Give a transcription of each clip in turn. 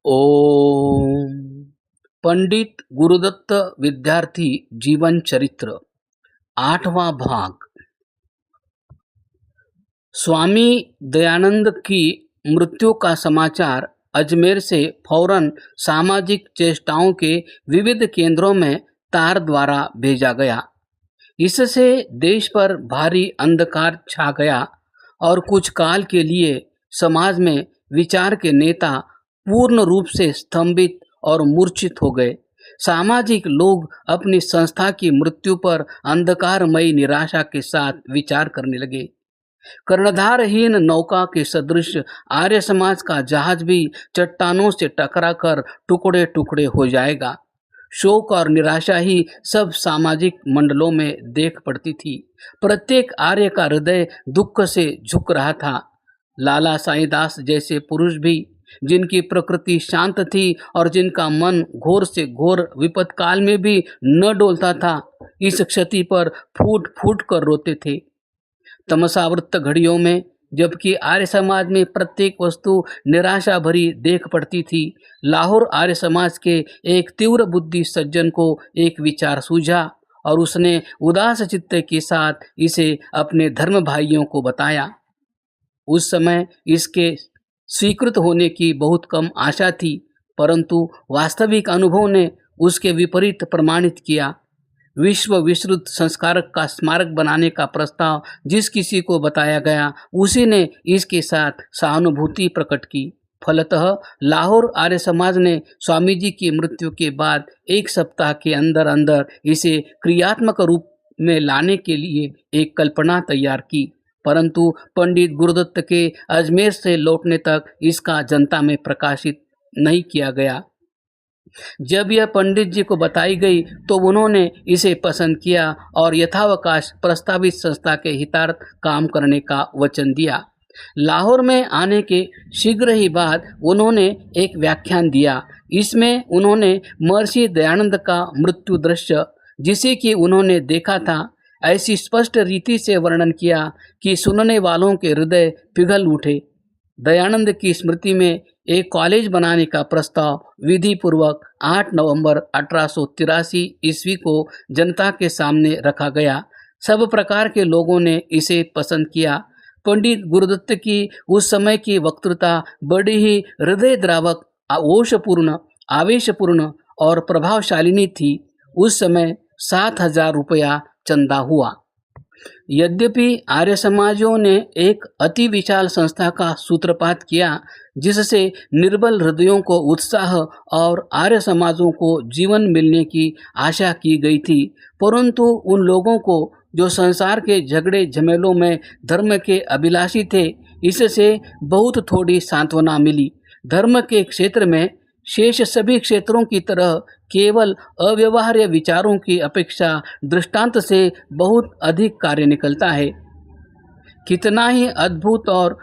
ओम। पंडित गुरुदत्त विद्यार्थी जीवन चरित्र 8वां भाग। स्वामी दयानंद की मृत्यु का समाचार अजमेर से फौरन सामाजिक चेष्टाओं के विविध केंद्रों में तार द्वारा भेजा गया। इससे देश पर भारी अंधकार छा गया और कुछ काल के लिए समाज में विचार के नेता पूर्ण रूप से स्तंभित और मूर्छित हो गए। सामाजिक लोग अपनी संस्था की मृत्यु पर अंधकारमयी निराशा के साथ विचार करने लगे। कर्णधारहीन नौका के सदृश आर्य समाज का जहाज भी चट्टानों से टकराकर टुकड़े टुकड़े हो जाएगा। शोक और निराशा ही सब सामाजिक मंडलों में देख पड़ती थी। प्रत्येक आर्य का हृदय दुख से झुक रहा था। लाला साईदास जैसे पुरुष भी, जिनकी प्रकृति शांत थी और जिनका मन घोर से घोर विपद काल में भी न डोलता था, इस क्षति पर फूट फूट कर रोते थे। तमसावृत घड़ियों में जबकि आर्य समाज में प्रत्येक वस्तु निराशा भरी देख पड़ती थी, लाहौर आर्य समाज के एक तीव्र बुद्धि सज्जन को एक विचार सूझा और उसने उदास चित्त के साथ इसे अपने धर्म भाइयों को बताया। उस समय इसके स्वीकृत होने की बहुत कम आशा थी, परंतु वास्तविक अनुभव ने उसके विपरीत प्रमाणित किया। विश्व विश्रुत संस्कारक का स्मारक बनाने का प्रस्ताव जिस किसी को बताया गया, उसी ने इसके साथ सहानुभूति प्रकट की। फलतः लाहौर आर्य समाज ने स्वामी जी की मृत्यु के बाद 1 सप्ताह के अंदर अंदर इसे क्रियात्मक रूप में लाने के लिए एक कल्पना तैयार की, परंतु पंडित गुरुदत्त के अजमेर से लौटने तक इसका जनता में प्रकाशित नहीं किया गया। जब यह पंडित जी को बताई गई तो उन्होंने इसे पसंद किया और यथावकाश प्रस्तावित संस्था के हितार्थ काम करने का वचन दिया। लाहौर में आने के शीघ्र ही बाद उन्होंने एक व्याख्यान दिया। इसमें उन्होंने महर्षि दयानंद का मृत्यु दृश्य, जिसे कि उन्होंने देखा था, ऐसी स्पष्ट रीति से वर्णन किया कि सुनने वालों के हृदय पिघल उठे। दयानंद की स्मृति में एक कॉलेज बनाने का प्रस्ताव विधि पूर्वक 8 नवंबर 1883 ईस्वी को जनता के सामने रखा गया। सब प्रकार के लोगों ने इसे पसंद किया। पंडित गुरुदत्त की उस समय की वक्तृता बड़ी ही हृदयद्रावक, ओषपूर्ण, आवेशपूर्ण और प्रभावशालिनी थी। उस समय 7,000 रुपया चंदा हुआ। यद्यपि आर्य समाजियों ने एक अति विशाल संस्था का सूत्रपात किया, जिससे निर्बल हृदयों को उत्साह और आर्य समाजों को जीवन मिलने की आशा की गई थी, परंतु उन लोगों को जो संसार के झगड़े झमेलों में धर्म के अभिलाषी थे, इससे बहुत थोड़ी सांत्वना मिली। धर्म के क्षेत्र में शेष सभी क्षेत्रों की तरह केवल अव्यवहार्य विचारों की अपेक्षा दृष्टांत से बहुत अधिक कार्य निकलता है। कितना ही अद्भुत और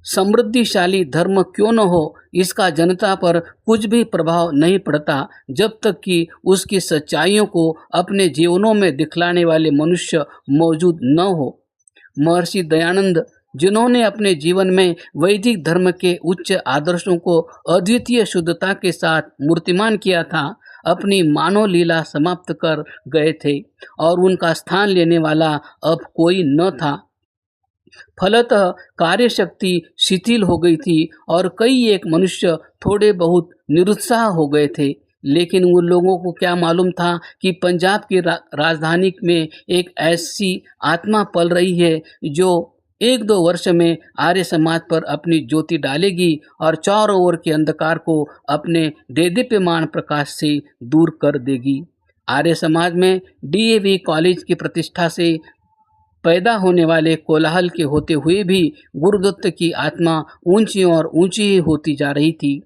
समृद्धिशाली धर्म क्यों न हो, इसका जनता पर कुछ भी प्रभाव नहीं पड़ता जब तक कि उसकी सच्चाइयों को अपने जीवनों में दिखलाने वाले मनुष्य मौजूद न हो। महर्षि दयानंद, जिन्होंने अपने जीवन में वैदिक धर्म के उच्च आदर्शों को अद्वितीय शुद्धता के साथ मूर्तिमान किया था, अपनी मानव लीला समाप्त कर गए थे और उनका स्थान लेने वाला अब कोई न था। फलतः कार्यशक्ति शिथिल हो गई थी और कई एक मनुष्य थोड़े बहुत निरुत्साह हो गए थे। लेकिन उन लोगों को क्या मालूम था कि पंजाब की राजधानी में एक ऐसी आत्मा पल रही है जो 1-2 वर्ष में आर्य समाज पर अपनी ज्योति डालेगी और चारों ओर के अंधकार को अपने देदीप्यमान प्रकाश से दूर कर देगी। आर्य समाज में डीएवी कॉलेज की प्रतिष्ठा से पैदा होने वाले कोलाहल के होते हुए भी गुरुदत्त की आत्मा ऊंची और ऊंची होती जा रही थी।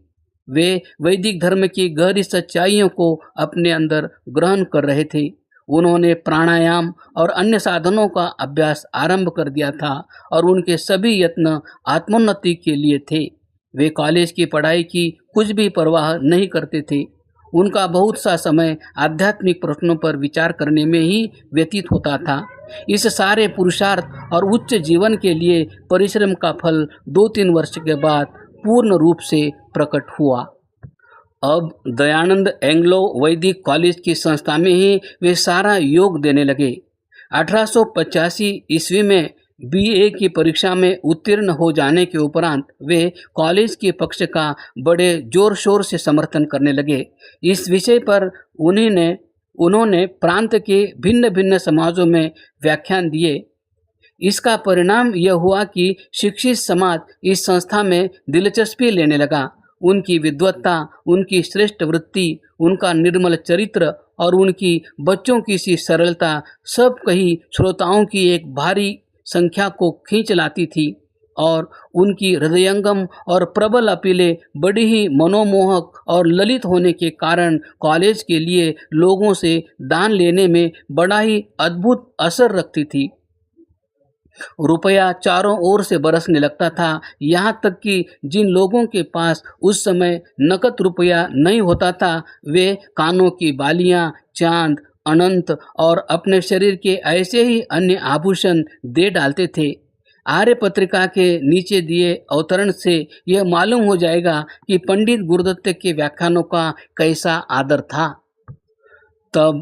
वे वैदिक धर्म की गहरी सच्चाइयों को अपने अंदर ग्रहण कर रहे थे। उन्होंने प्राणायाम और अन्य साधनों का अभ्यास आरंभ कर दिया था और उनके सभी यत्न आत्मोन्नति के लिए थे। वे कॉलेज की पढ़ाई की कुछ भी परवाह नहीं करते थे। उनका बहुत सा समय आध्यात्मिक प्रश्नों पर विचार करने में ही व्यतीत होता था। इस सारे पुरुषार्थ और उच्च जीवन के लिए परिश्रम का फल 2-3 वर्ष के बाद पूर्ण रूप से प्रकट हुआ। अब दयानंद एंग्लो वैदिक कॉलेज की संस्था में ही वे सारा योग देने लगे। 1885 ईस्वी में बीए की परीक्षा में उत्तीर्ण हो जाने के उपरांत वे कॉलेज के पक्ष का बड़े जोर शोर से समर्थन करने लगे। इस विषय पर उन्होंने प्रांत के भिन्न भिन्न समाजों में व्याख्यान दिए। इसका परिणाम यह हुआ कि शिक्षित समाज इस संस्था में दिलचस्पी लेने लगा। उनकी विद्वत्ता, उनकी श्रेष्ठ वृत्ति, उनका निर्मल चरित्र और उनकी बच्चों की सी सरलता सब कहीं श्रोताओं की एक भारी संख्या को खींच लाती थी और उनकी हृदयंगम और प्रबल अपीलें बड़ी ही मनोमोहक और ललित होने के कारण कॉलेज के लिए लोगों से दान लेने में बड़ा ही अद्भुत असर रखती थी। रुपया चारों ओर से बरसने लगता था, यहाँ तक कि जिन लोगों के पास उस समय नकद रुपया नहीं होता था, वे कानों की बालियां, चांद, अनंत और अपने शरीर के ऐसे ही अन्य आभूषण दे डालते थे। आर्य पत्रिका के नीचे दिए अवतरण से यह मालूम हो जाएगा कि पंडित गुरुदत्त के व्याख्यानों का कैसा आदर था। तब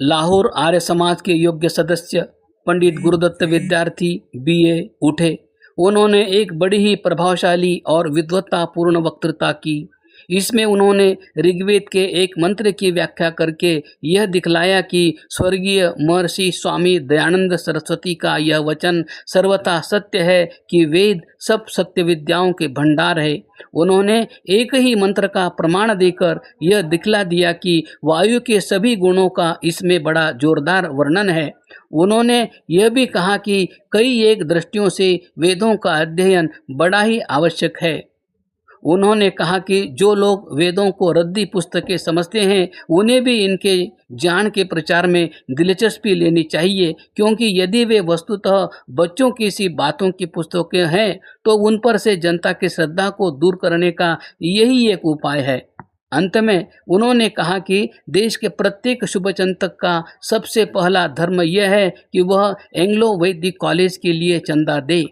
लाहौर आर्य समाज के योग्य सदस्य पंडित गुरुदत्त विद्यार्थी बीए उठे। उन्होंने एक बड़ी ही प्रभावशाली और विद्वत्तापूर्ण वक्तृता की। इसमें उन्होंने ऋग्वेद के एक मंत्र की व्याख्या करके यह दिखलाया कि स्वर्गीय महर्षि स्वामी दयानंद सरस्वती का यह वचन सर्वथा सत्य है कि वेद सब सत्य विद्याओं के भंडार है। उन्होंने एक ही मंत्र का प्रमाण देकर यह दिखला दिया कि वायु के सभी गुणों का इसमें बड़ा जोरदार वर्णन है। उन्होंने यह भी कहा कि कई एक दृष्टियों से वेदों का अध्ययन बड़ा ही आवश्यक है। उन्होंने कहा कि जो लोग वेदों को रद्दी पुस्तकें समझते हैं, उन्हें भी इनके ज्ञान के प्रचार में दिलचस्पी लेनी चाहिए, क्योंकि यदि वे वस्तुतः बच्चों की सी बातों की पुस्तकें हैं तो उन पर से जनता की श्रद्धा को दूर करने का यही एक उपाय है। अंत में उन्होंने कहा कि देश के प्रत्येक शुभचिंतक का सबसे पहला धर्म यह है कि वह एंग्लो वैदिक कॉलेज के लिए चंदा दे।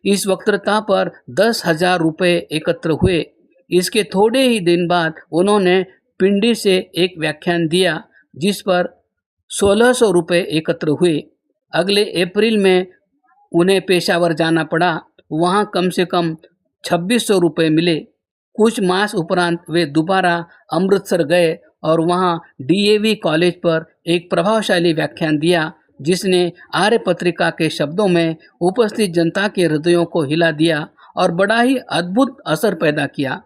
इस वक्तृता पर 10,000 रुपये एकत्र हुए। इसके थोड़े ही दिन बाद उन्होंने पिंडी से एक व्याख्यान दिया जिस पर 1,600 रुपये एकत्र हुए। अगले अप्रैल में उन्हें पेशावर जाना पड़ा। वहाँ कम से कम 2,600 रुपये मिले। कुछ मास उपरांत वे दोबारा अमृतसर गए और वहाँ डीएवी कॉलेज पर एक प्रभावशाली व्याख्यान दिया जिसने आर्य पत्रिका के शब्दों में उपस्थित जनता के हृदयों को हिला दिया और बड़ा ही अद्भुत असर पैदा किया।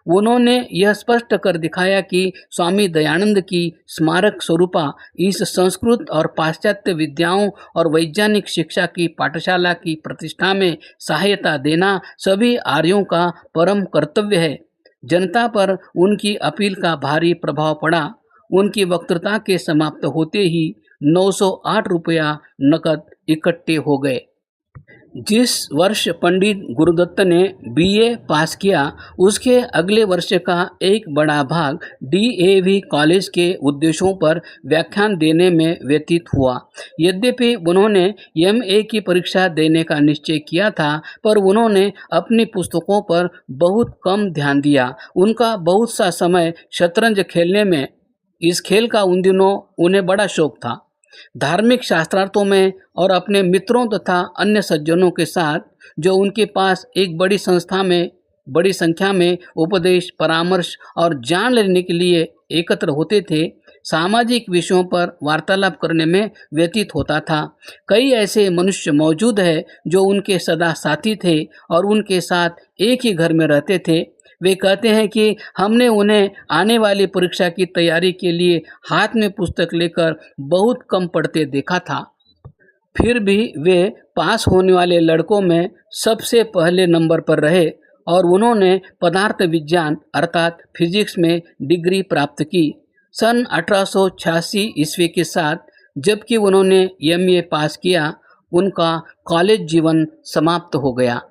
उन्होंने यह स्पष्ट कर दिखाया कि स्वामी दयानंद की स्मारक स्वरूपा इस संस्कृत और पाश्चात्य विद्याओं और वैज्ञानिक शिक्षा की पाठशाला की प्रतिष्ठा में सहायता देना सभी आर्यों का परम कर्तव्य है। जनता पर उनकी अपील का भारी प्रभाव पड़ा। उनकी वक्तृता के समाप्त होते ही 908 रुपया नकद इकट्ठे हो गए। जिस वर्ष पंडित गुरुदत्त ने बीए पास किया, उसके अगले वर्ष का एक बड़ा भाग डीएवी कॉलेज के उद्देश्यों पर व्याख्यान देने में व्यतीत हुआ। यद्यपि उन्होंने एमए की परीक्षा देने का निश्चय किया था, पर उन्होंने अपनी पुस्तकों पर बहुत कम ध्यान दिया। उनका बहुत सा समय शतरंज खेलने में, इस खेल का उन दिनों उन्हें बड़ा शौक था। धार्मिक शास्त्रार्थों में और अपने मित्रों तथा अन्य सज्जनों के साथ जो उनके पास एक बड़ी संख्या में उपदेश, परामर्श और ज्ञान लेने के लिए एकत्र होते थे, सामाजिक विषयों पर वार्तालाप करने में व्यतीत होता था। कई ऐसे मनुष्य मौजूद हैं जो उनके सदा साथी थे और उनके साथ एक ही घर में रहते थे। वे कहते हैं कि हमने उन्हें आने वाली परीक्षा की तैयारी के लिए हाथ में पुस्तक लेकर बहुत कम पढ़ते देखा था। फिर भी वे पास होने वाले लड़कों में सबसे पहले नंबर पर रहे और उन्होंने पदार्थ विज्ञान अर्थात फिजिक्स में डिग्री प्राप्त की। सन 1886 ईस्वी के साथ जबकि उन्होंने एमए पास किया, उनका कॉलेज जीवन समाप्त हो गया।